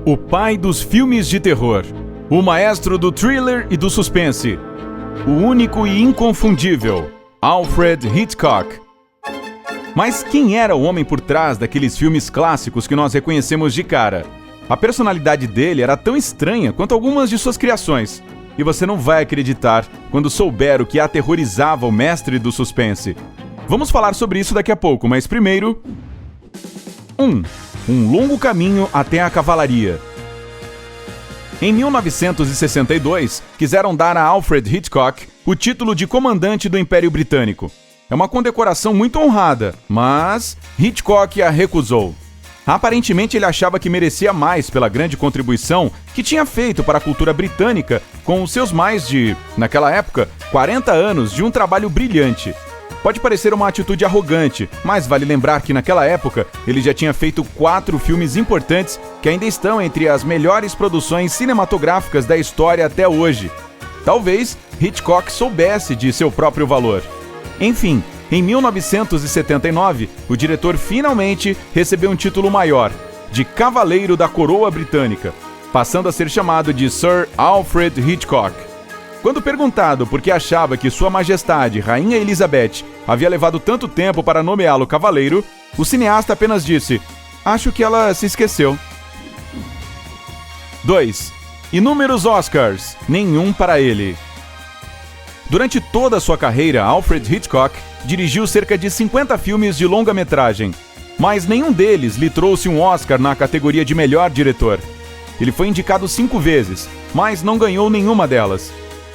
O pai dos filmes de terror, o maestro do thriller e do suspense, o único e inconfundível, Alfred Hitchcock. Mas quem era o homem por trás daqueles filmes clássicos que nós reconhecemos de cara? A personalidade dele era tão estranha quanto algumas de suas criações. E você não vai acreditar quando souber o que aterrorizava o mestre do suspense. Vamos falar sobre isso daqui a pouco, mas primeiro... Um longo caminho até a cavalaria. Em 1962, quiseram dar a Alfred Hitchcock o título de comandante do Império Britânico. É uma condecoração muito honrada, mas Hitchcock a recusou. Aparentemente ele achava que merecia mais pela grande contribuição que tinha feito para a cultura britânica com os seus mais de, naquela época, 40 anos de um trabalho brilhante. Pode parecer uma atitude arrogante, mas vale lembrar que naquela época ele já tinha feito 4 filmes importantes que ainda estão entre as melhores produções cinematográficas da história até hoje. Talvez Hitchcock soubesse de seu próprio valor. Enfim, em 1979, o diretor finalmente recebeu um título maior, de Cavaleiro da Coroa Britânica, passando a ser chamado de Sir Alfred Hitchcock. Quando perguntado por que achava que Sua Majestade, Rainha Elizabeth, havia levado tanto tempo para nomeá-lo cavaleiro, o cineasta apenas disse: "Acho que ela se esqueceu." 2. Inúmeros Oscars, nenhum para ele. Durante toda a sua carreira, Alfred Hitchcock dirigiu cerca de 50 filmes de longa-metragem, mas nenhum deles lhe trouxe um Oscar na categoria de melhor diretor. Ele foi indicado 5 vezes, mas não ganhou nenhuma delas.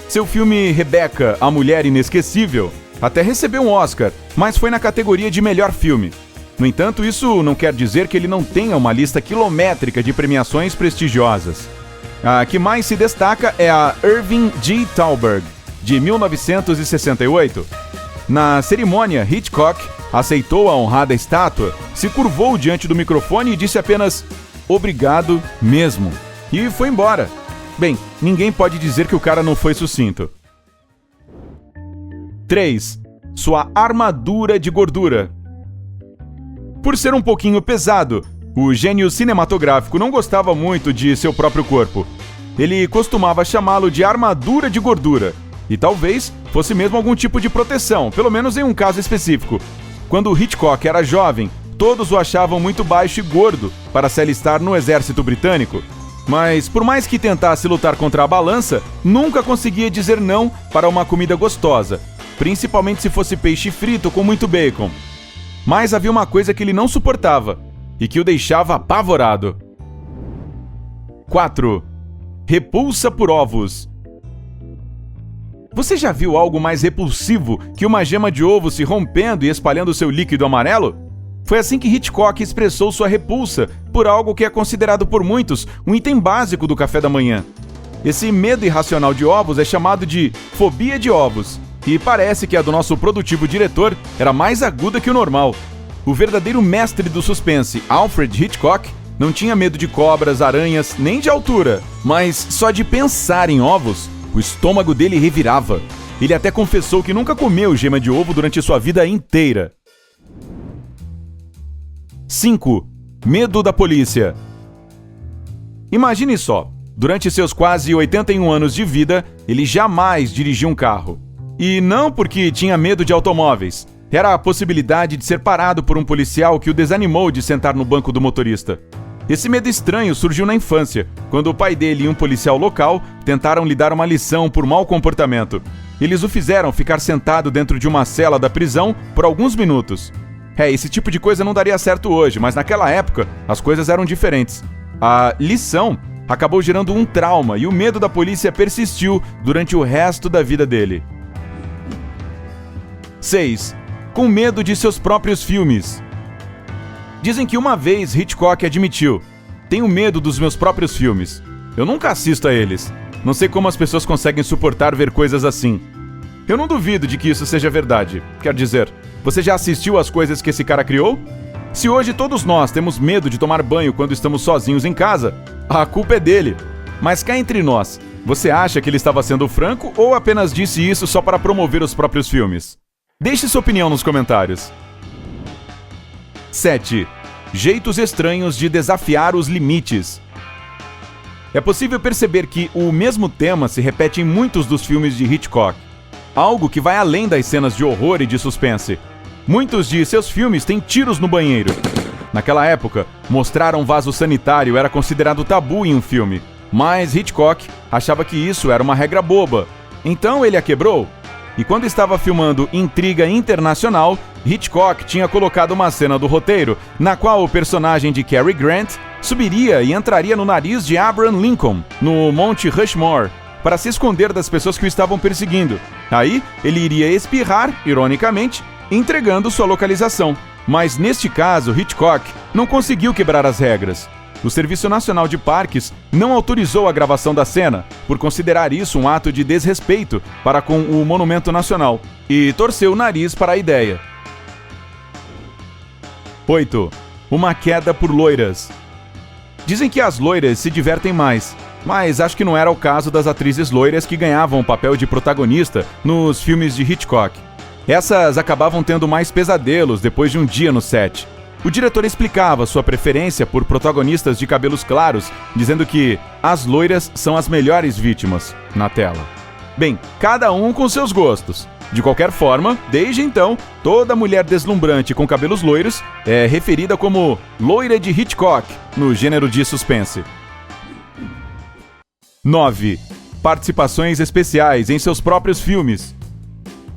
Seu filme Rebecca, a Mulher Inesquecível, até recebeu um Oscar, mas foi na categoria de melhor filme. No entanto, isso não quer dizer que ele não tenha uma lista quilométrica de premiações prestigiosas. A que mais se destaca é a Irving G. Thalberg, de 1968. Na cerimônia, Hitchcock aceitou a honrada estátua, se curvou diante do microfone e disse apenas "Obrigado mesmo" e foi embora. Bem, ninguém pode dizer que o cara não foi sucinto. 3. Sua armadura de gordura. Por ser um pouquinho pesado, o gênio cinematográfico não gostava muito de seu próprio corpo. Ele costumava chamá-lo de armadura de gordura. E talvez fosse mesmo algum tipo de proteção, pelo menos em um caso específico. Quando Hitchcock era jovem, todos o achavam muito baixo e gordo para se alistar no exército britânico. Mas, por mais que tentasse lutar contra a balança, nunca conseguia dizer não para uma comida gostosa, principalmente se fosse peixe frito com muito bacon. Mas havia uma coisa que ele não suportava, e que o deixava apavorado. 4. Repulsa por ovos. Você já viu algo mais repulsivo que uma gema de ovo se rompendo e espalhando seu líquido amarelo? Foi assim que Hitchcock expressou sua repulsa por algo que é considerado por muitos um item básico do café da manhã. Esse medo irracional de ovos é chamado de fobia de ovos, e parece que a do nosso produtivo diretor era mais aguda que o normal. O verdadeiro mestre do suspense, Alfred Hitchcock, não tinha medo de cobras, aranhas, nem de altura, mas só de pensar em ovos, o estômago dele revirava. Ele até confessou que nunca comeu gema de ovo durante sua vida inteira. 5. Medo da polícia. Imagine só, durante seus quase 81 anos de vida, ele jamais dirigiu um carro. E não porque tinha medo de automóveis. Era a possibilidade de ser parado por um policial que o desanimou de sentar no banco do motorista. Esse medo estranho surgiu na infância, quando o pai dele e um policial local tentaram lhe dar uma lição por mau comportamento. Eles o fizeram ficar sentado dentro de uma cela da prisão por alguns minutos. Esse tipo de coisa não daria certo hoje, mas naquela época as coisas eram diferentes. A lição acabou gerando um trauma e o medo da polícia persistiu durante o resto da vida dele. 6. Com medo de seus próprios filmes. Dizem que uma vez Hitchcock admitiu: "Tenho medo dos meus próprios filmes. Eu nunca assisto a eles. Não sei como as pessoas conseguem suportar ver coisas assim." Eu não duvido de que isso seja verdade. Quer dizer, você já assistiu às coisas que esse cara criou? Se hoje todos nós temos medo de tomar banho quando estamos sozinhos em casa, a culpa é dele. Mas cá entre nós, você acha que ele estava sendo franco ou apenas disse isso só para promover os próprios filmes? Deixe sua opinião nos comentários. 7. Jeitos estranhos de desafiar os limites. É possível perceber que o mesmo tema se repete em muitos dos filmes de Hitchcock, algo que vai além das cenas de horror e de suspense. Muitos de seus filmes têm tiros no banheiro. Naquela época, mostrar um vaso sanitário era considerado tabu em um filme, mas Hitchcock achava que isso era uma regra boba, então ele a quebrou. E quando estava filmando Intriga Internacional, Hitchcock tinha colocado uma cena do roteiro, na qual o personagem de Cary Grant subiria e entraria no nariz de Abraham Lincoln, no Monte Rushmore, para se esconder das pessoas que o estavam perseguindo. Aí, ele iria espirrar, ironicamente, entregando sua localização. Mas neste caso, Hitchcock não conseguiu quebrar as regras. O Serviço Nacional de Parques não autorizou a gravação da cena, por considerar isso um ato de desrespeito para com o Monumento Nacional, e torceu o nariz para a ideia. 8. Uma queda por loiras. Dizem que as loiras se divertem mais, mas acho que não era o caso das atrizes loiras que ganhavam o papel de protagonista nos filmes de Hitchcock. Essas acabavam tendo mais pesadelos depois de um dia no set. O diretor explicava sua preferência por protagonistas de cabelos claros, dizendo que as loiras são as melhores vítimas na tela. Bem, cada um com seus gostos. De qualquer forma, desde então, toda mulher deslumbrante com cabelos loiros é referida como loira de Hitchcock, no gênero de suspense. 9. Participações especiais em seus próprios filmes.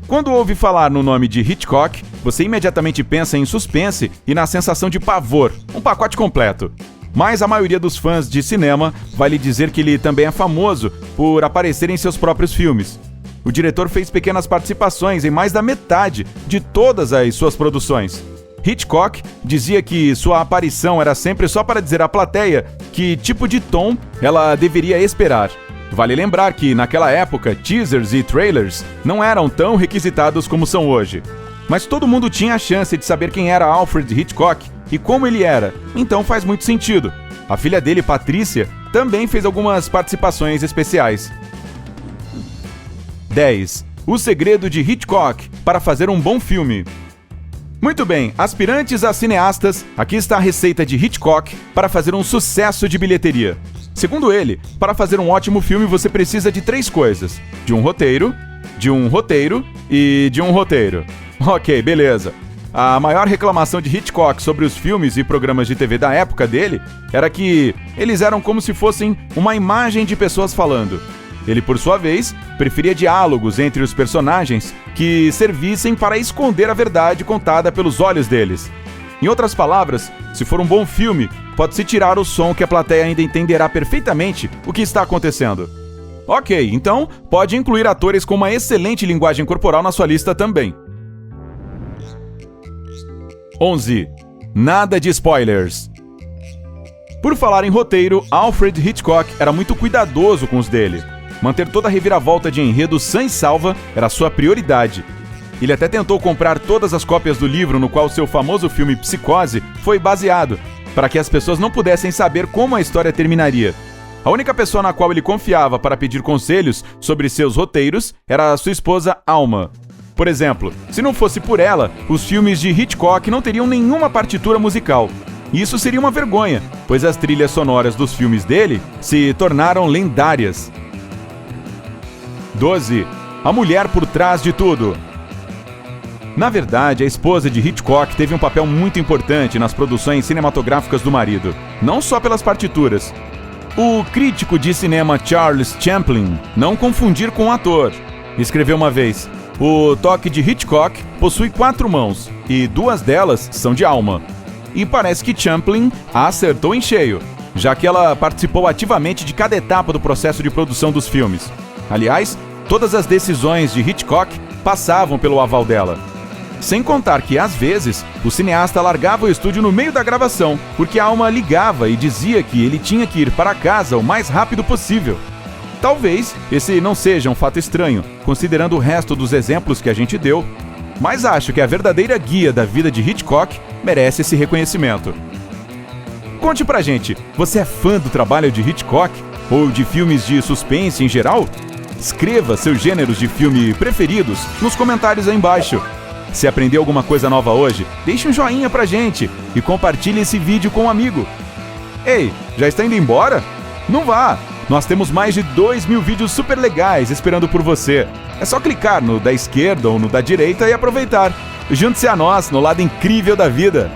Quando ouve falar no nome de Hitchcock, você imediatamente pensa em suspense e na sensação de pavor, um pacote completo. Mas a maioria dos fãs de cinema vai lhe dizer que ele também é famoso por aparecer em seus próprios filmes. O diretor fez pequenas participações em mais da metade de todas as suas produções. Hitchcock dizia que sua aparição era sempre só para dizer à plateia que tipo de tom ela deveria esperar. Vale lembrar que, naquela época, teasers e trailers não eram tão requisitados como são hoje. Mas todo mundo tinha a chance de saber quem era Alfred Hitchcock e como ele era, então faz muito sentido. A filha dele, Patrícia, também fez algumas participações especiais. 10. O segredo de Hitchcock para fazer um bom filme. Muito bem, aspirantes a cineastas, aqui está a receita de Hitchcock para fazer um sucesso de bilheteria. Segundo ele, para fazer um ótimo filme você precisa de 3 coisas: de um roteiro e de um roteiro. Ok, beleza. A maior reclamação de Hitchcock sobre os filmes e programas de TV da época dele era que eles eram como se fossem uma imagem de pessoas falando. Ele, por sua vez, preferia diálogos entre os personagens que servissem para esconder a verdade contada pelos olhos deles. Em outras palavras, se for um bom filme, pode-se tirar o som que a plateia ainda entenderá perfeitamente o que está acontecendo. Ok, então pode incluir atores com uma excelente linguagem corporal na sua lista também. 11. Nada de spoilers. Por falar em roteiro, Alfred Hitchcock era muito cuidadoso com os dele. Manter toda a reviravolta de enredo sã e salva era sua prioridade. Ele até tentou comprar todas as cópias do livro no qual seu famoso filme Psicose foi baseado, para que as pessoas não pudessem saber como a história terminaria. A única pessoa na qual ele confiava para pedir conselhos sobre seus roteiros era a sua esposa Alma. Por exemplo, se não fosse por ela, os filmes de Hitchcock não teriam nenhuma partitura musical. Isso seria uma vergonha, pois as trilhas sonoras dos filmes dele se tornaram lendárias. 12. A mulher por trás de tudo. Na verdade, a esposa de Hitchcock teve um papel muito importante nas produções cinematográficas do marido, não só pelas partituras. O crítico de cinema Charles Chaplin, não confundir com o ator, escreveu uma vez: o toque de Hitchcock possui 4 mãos, e 2 delas são de Alma. E parece que Chaplin a acertou em cheio, já que ela participou ativamente de cada etapa do processo de produção dos filmes. Aliás, todas as decisões de Hitchcock passavam pelo aval dela. Sem contar que, às vezes, o cineasta largava o estúdio no meio da gravação, porque a Alma ligava e dizia que ele tinha que ir para casa o mais rápido possível. Talvez esse não seja um fato estranho, considerando o resto dos exemplos que a gente deu, mas acho que a verdadeira guia da vida de Hitchcock merece esse reconhecimento. Conte pra gente, você é fã do trabalho de Hitchcock? Ou de filmes de suspense em geral? Escreva seus gêneros de filme preferidos nos comentários aí embaixo. Se aprendeu alguma coisa nova hoje, deixe um joinha pra gente e compartilhe esse vídeo com um amigo. Ei, já está indo embora? Não vá! Nós temos mais de 2.000 vídeos super legais esperando por você. É só clicar no da esquerda ou no da direita e aproveitar. Junte-se a nós no lado incrível da vida.